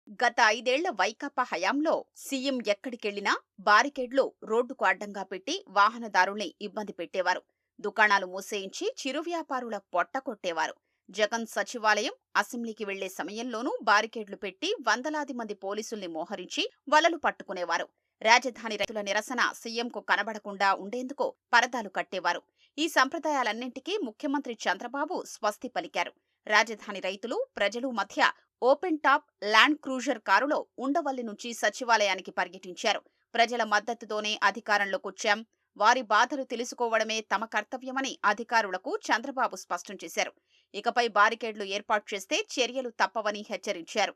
గత 5 ఏళ్ల వైకాపా హయాంలో సీఎం ఎక్కడికెళ్లినా బారికేడ్లు రోడ్డుకు అడ్డంగా పెట్టి వాహనదారుల్ని ఇబ్బంది పెట్టేవారు. దుకాణాలు మూసేయించి చిరు వ్యాపారుల పొట్ట కొట్టేవారు. జగన్ సచివాలయం, అసెంబ్లీకి వెళ్లే సమయంలోనూ బారికేడ్లు పెట్టి వందలాది మంది పోలీసుల్ని మోహరించి వలలు పట్టుకునేవారు. రాజధాని రైతుల నిరసన సీఎంకు కనబడకుండా ఉండేందుకు పరదాలు కట్టేవారు. ఈ సంప్రదాయాలన్నింటికీ ముఖ్యమంత్రి చంద్రబాబు స్వస్తి పలికారు. రాజధాని రైతులు, ప్రజలు మధ్య ఓపెన్ టాప్ ల్యాండ్ క్రూజర్ కారులో ఉండవల్లి నుంచి సచివాలయానికి పర్యటించారు. ప్రజల మద్దతుతోనే అధికారంలోకొచ్చాం, వారి బాధలు తెలుసుకోవడమే తమ కర్తవ్యమని అధికారులకు చంద్రబాబు స్పష్టం చేశారు. ఇకపై బారికేడ్లు ఏర్పాటు చేస్తే చర్యలు తప్పవని హెచ్చరించారు.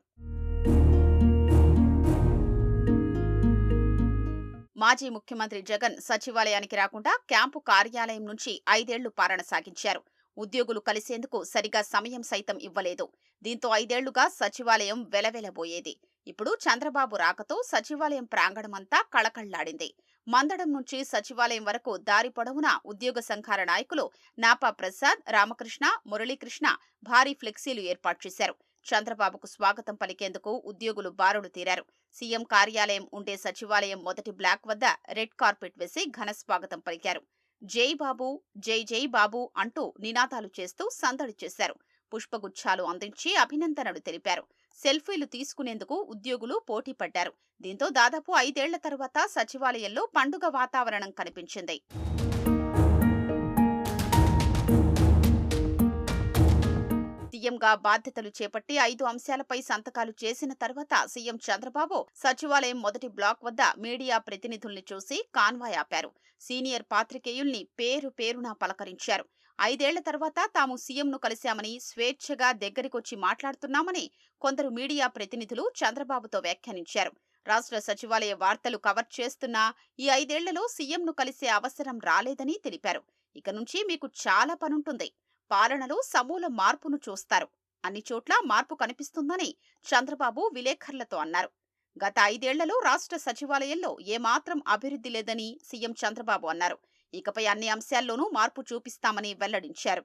మాజీ ముఖ్యమంత్రి జగన్ సచివాలయానికి రాకుండా క్యాంపు కార్యాలయం నుంచి 5 ఏళ్లు పాలన సాగించారు. ఉద్యోగులు కలిసేందుకు సరిగా సమయం సైతం ఇవ్వలేదు. దీంతో 5 ఏళ్లుగా సచివాలయం వెలవెలబోయేది. ఇప్పుడు చంద్రబాబు రాకతో సచివాలయం ప్రాంగణమంతా కళకళ్లాడింది. మందడం నుంచి సచివాలయం వరకు దారి పొడవునా ఉద్యోగ సంఘాల నాయకులు నాపా ప్రసాద్, రామకృష్ణ, మురళీకృష్ణ భారీ ఫ్లెక్సీలు ఏర్పాటు చేశారు. చంద్రబాబుకు స్వాగతం పలికేందుకు ఉద్యోగులు బారులు తీరారు. సీఎం కార్యాలయం ఉండే సచివాలయం మొదటి బ్లాక్ వద్ద రెడ్ కార్పెట్ వేసి ఘన స్వాగతం పలికారు. జై బాబు, జై జై బాబు అంటూ నినాదాలు చేస్తూ సందడి చేశారు. పుష్పగుచ్ఛాలు అందించి అభినందనలు తెలిపారు. సెల్ఫీలు తీసుకునేందుకు ఉద్యోగులు పోటీ పడ్డారు. దీంతో దాదాపు 5 ఏళ్ల తర్వాత సచివాలయంలో పండుగ వాతావరణం కనిపించింది. సీఎంగా బాధ్యతలు చేపట్టి 5 అంశాలపై సంతకాలు చేసిన తర్వాత సీఎం చంద్రబాబు సచివాలయం మొదటి బ్లాక్ వద్ద మీడియా ప్రతినిధుల్ని చూసి కాన్వాయ్ ఆపారు. సీనియర్ పాత్రికేయుల్ని పేరు పేరునా పలకరించారు. 5 ఏళ్ల తర్వాత తాము సీఎంను కలిశామని, స్వేచ్ఛగా దగ్గరికొచ్చి మాట్లాడుతున్నామని కొందరు మీడియా ప్రతినిధులు చంద్రబాబుతో వ్యాఖ్యానించారు. రాష్ట్ర సచివాలయ వార్తలు కవర్ చేస్తున్నా ఈ 5 ఏళ్లలో సీఎంను కలిసే అవసరం రాలేదని తెలిపారు. ఇక నుంచి మీకు చాలా పనుంటుంది, పాలనలో సమూల మార్పును చూస్తారు, అన్ని చోట్ల మార్పు కనిపిస్తుందని చంద్రబాబు విలేకరులతో అన్నారు. గత 5 ఏళ్లలో రాష్ట్ర సచివాలయంలో ఏమాత్రం అభివృద్ధి లేదని సీఎం చంద్రబాబు అన్నారు. ఇకపై అన్ని అంశాల్లోనూ మార్పు చూపిస్తామని వెల్లడించారు.